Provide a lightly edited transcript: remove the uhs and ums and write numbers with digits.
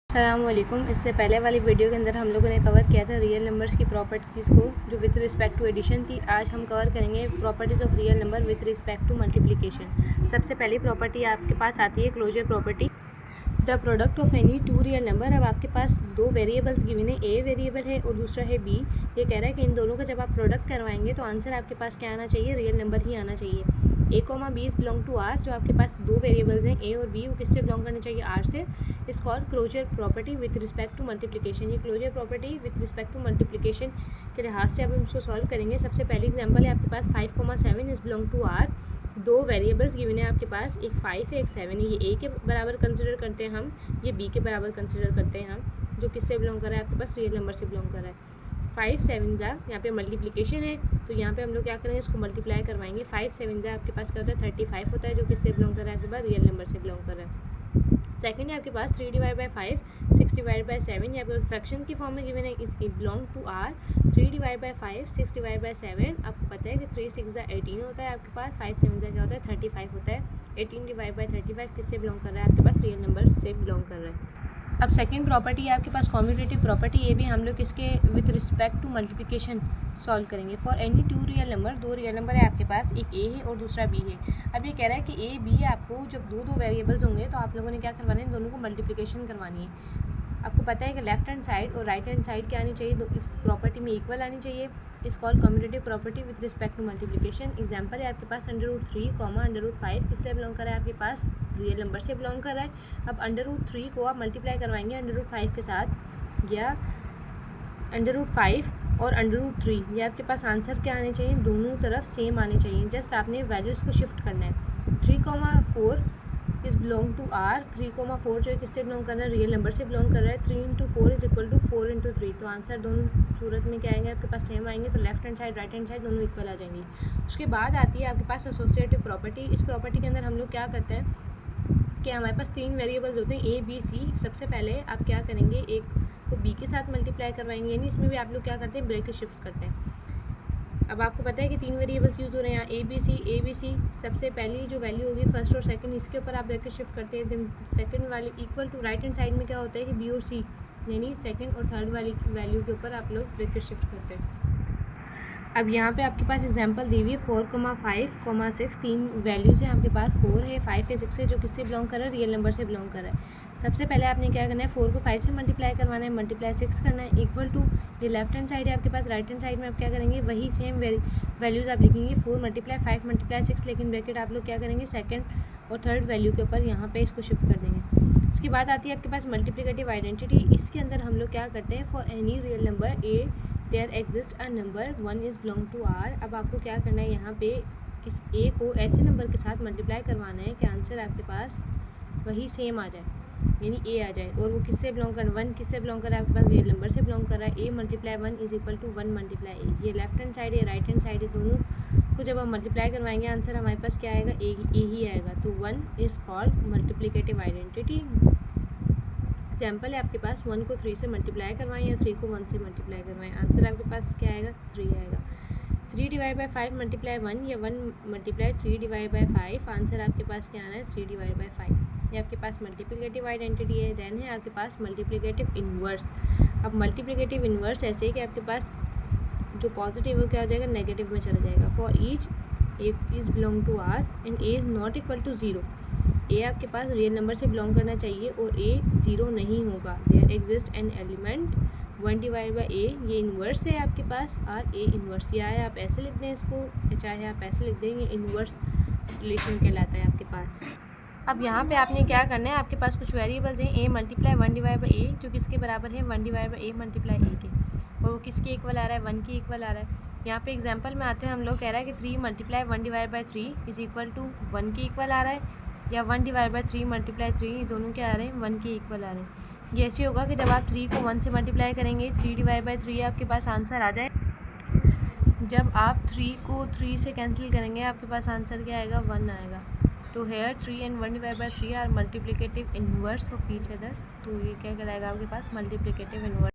अस्सलामुअलैकुम। इससे पहले वाली वीडियो के अंदर हम लोगों ने कवर किया था रियल नंबर्स की प्रॉपर्टीज़ को जो विद रिस्पेक्ट टू एडिशन थी। आज हम कवर करेंगे properties of real number with respect to multiplication. सबसे पहली प्रॉपर्टी आपके पास आती है closure property. The product of any two real number. अब आपके पास दो वेरिएबल्स गिवन है, ए वेरिएबल है और दूसरा है बी। ये कह रहा है कि इन दोनों का जब आप प्रोडक्ट करवाएंगे तो आंसर आपके पास क्या आना चाहिए, रियल नंबर ही आना चाहिए। A comma b belong to R. जो आपके पास दो वेरिएबल्स हैं ए और बी, वो किससे बिलोंग करने चाहिए, आर से। इस called closure property with respect to multiplication. ये closure property with respect to multiplication के लिहाज से अब हम इसको सॉल्व करेंगे। सबसे पहली एग्जांपल है आपके पास 5,7 इज बिलोंग टू आर। दो वेरिएबल्स गिवन है आपके पास, एक 5 है एक 7 है। ये ए के बराबर कंसिडर करते हैं हम, ये बी के बराबर कंसिडर करते हैं हम। जो किससे बिलोंग कर रहा है आपके पास, रियल नंबर से बिलोंग कर रहा है। 5 7 जा यहाँ पे मल्टीप्लिकेशन है तो यहाँ पे हम लोग क्या करेंगे, इसको मल्टीप्लाई करवाएंगे। 5 7 जा आपके पास क्या होता है 35 होता है, जो किससे बिलोंग कर रहा है आपके पास, रियल नंबर से बिलोंग कर रहा है। सेकंड है आपके पास 3 डिवाइड बाई 5 6 डिवाइड बाई 7। यहाँ पे फ्रैक्शन की फॉर्म में गिवन है, is belong to R. 3 divide by 5 6 divide by 7। आपको पता है कि 3 6 जा 18 होता है आपके पास, 5 7 जा क्या होता है 35 होता है। 18 डिवाइड बाई 35 किससे बिलोंग कर रहा है आपके पास, रियल नंबर से बिलोंग कर रहा है। अब सेकंड प्रॉपर्टी है आपके पास कॉम्यूटेटिव प्रॉपर्टी। ये भी हम लोग इसके with respect to multiplication solve करेंगे। For any two real number, दो रियल नंबर है आपके पास, एक ए है और दूसरा बी है। अब ये कह रहा है कि ए बी आपको जब दो वेरिएबल्स होंगे तो आप लोगों ने क्या करवाना है, दोनों को मल्टीप्लिकेशन करवानी है। आपको पता है कि लेफ्ट हैंड साइड और राइट हैंड साइड क्या आनी चाहिए, इस प्रॉपर्टी में इक्वल आनी चाहिए। Is called commutative property with respect to multiplication. Example है आपके पास √3, √5 किससे बिलोंग कर रहा है आपके पास, रियल नंबर से बिलोंग कर रहा है। अब √3 को आप मल्टीप्लाई करवाएंगे √5 के साथ, या √5 और √3, ये आपके पास आंसर क्या आने चाहिए, दोनों तरफ सेम आने चाहिए। जस्ट आपने वैल्यूज़ को शिफ्ट करना है। 3,4 इज बिलोंग टू आर। 3,4 जो है किससे बिलोंग कर रहा है, रियल नंबर से बिलोंग कर रहा है। 3 × 4 इज इक्वल टू 4 × 3। तो आंसर दोनों सूरत में क्या आएंगे आपके पास, सेम आएंगे। तो left hand side right hand side दोनों इक्वल आ जाएंगे। उसके बाद आती है आपके पास एसोसिएटिव प्रॉपर्टी। इस प्रॉपर्टी के अंदर हम लोग क्या करते हैं कि हमारे पास तीन वेरिएबल्स होते हैं ए बी सी। सबसे पहले आप क्या करेंगे, एक को बी के साथ मल्टीप्लाई करवाएंगे, यानी इसमें भी आप लोग क्या करते हैं, ब्रैकेट शिफ्ट करते हैं। अब आपको पता है कि तीन वेरिएबल्स यूज़ हो रहे हैं यहाँ, ए बी सी। सबसे पहली जो वैल्यू होगी फर्स्ट और सेकंड, इसके ऊपर आप ब्रैकेट शिफ्ट करते हैं। देन सेकंड वाली equal to right hand side में क्या होता है कि बी और सी, यानी सेकंड और थर्ड वाली वैल्यू के ऊपर आप लोग ब्रैकेट शिफ्ट करते हैं। अब यहाँ पे आपके पास एग्जांपल दी हुई है 4,5, 6। तीन वैल्यूज़ हैं आपके पास, 4 है 5 है 6 है, जो किससे बिलोंग कर रहा है, रियल नंबर से बिलोंग कर रहा है। सबसे पहले आपने क्या करना है, 4 को 5 से मल्टीप्लाई करवाना है, मल्टीप्लाई 6 करना है, इक्वल टू ये लेफ्ट हैंड साइड है आपके पास, राइट हैंड साइड में आप क्या करेंगे, वही सेम वैल्यूज़ आप लिखेंगे। 4 × 5 × 6, लेकिन ब्रैकेट आप लोग क्या करेंगे, सेकेंड और थर्ड वैल्यू के ऊपर यहाँ पे इसको शिफ्ट कर देंगे। उसके बाद आती है आपके पास मल्टीप्लिकेटिव आइडेंटिटी। इसके अंदर हम लोग क्या करते हैं, for any real number a there exist a number 1 is belong to R. अब आपको क्या करना है, यहाँ पे इस ए को ऐसे नंबर के साथ मल्टीप्लाई करवाना है कि आंसर आपके पास वही सेम आ जाए, यानी ए आ जाए। और वो किससे बिलोंग कर, 1 किससे बिलोंग कर रहा है आपके पास, रियल नंबर से बिलोंग कर रहा है। A multiply 1 is equal to 1 multiply a. ये लेफ्ट हैंड साइड है राइट हैंड साइड है, दोनों को जब हम मल्टीप्लाई करवाएंगे आंसर हमारे पास क्या आएगा, ए ही आएगा। तो 1 is called multiplicative identity. Example है आपके पास 1 को 3 से मल्टीप्लाई करवाएं या 3 को 1 से मल्टीप्लाई करवाएं, आंसर आपके पास क्या आएगा, 3 आएगा। 3 डिवाइड बाई 5 मल्टीप्लाई 1 या 1 मल्टीप्लाई 3 डिवाइड बाई 5, आंसर आपके पास क्या आना है, 3 डिवाइड बाई 5। ये आपके पास मल्टीप्लिकेटिव आइडेंटिटी है। देन है आपके पास मल्टीप्लिकेटिव इन्वर्स। अब मल्टीप्लिकेटिव इन्वर्स ऐसे है कि आपके पास जो पॉजिटिव है क्या हो जाएगा, नेगेटिव में चला जाएगा। For each a is belong to R and a is not equal to 0। A आपके पास रियल नंबर से बिलोंग करना चाहिए और ए 0 नहीं होगा। There exist an element 1 divide by a, ये इन्वर्स है आपके पास, और ए इन्वर्स, या आप ऐसे लिख दें इसको, चाहे आप ऐसे लिख दें, ये इन्वर्स रिलेशन कहलाता है आपके पास। अब यहाँ पे आपने क्या करना है, आपके पास कुछ वेरिएबल्स हैं, ए मल्टीप्लाई 1 डिवाइड बाई ए, जो किसके बराबर है, 1 डिवाइड बाई ए मल्टीप्लाई ए के, और वो किसके इक्वल आ रहा है, 1 की इक्वल आ रहा है। यहाँ पे एग्जांपल में आते हैं, हम लोग कह रहा है कि 3 multiply 1 divide by 3 is equal to 1 के इक्वल आ रहा है, या 1 डिवाइड बाई 3 मल्टीप्लाई 3, दोनों क्या आ रहे हैं, 1 के इक्वल आ रहे हैं। ये ऐसे होगा कि जब आप 3 को 1 से मल्टीप्लाई करेंगे, 3 डिवाइड बाई 3 आपके पास आंसर आ जाए। जब आप 3 को 3 से कैंसिल करेंगे आपके पास आंसर क्या आएगा, 1 आएगा। तो here 3 and 1 divide by 3 are multiplicative inverse of each other. तो ये क्या कहलाएगा आपके पास, मल्टीप्लिकेटिव इन्वर्स।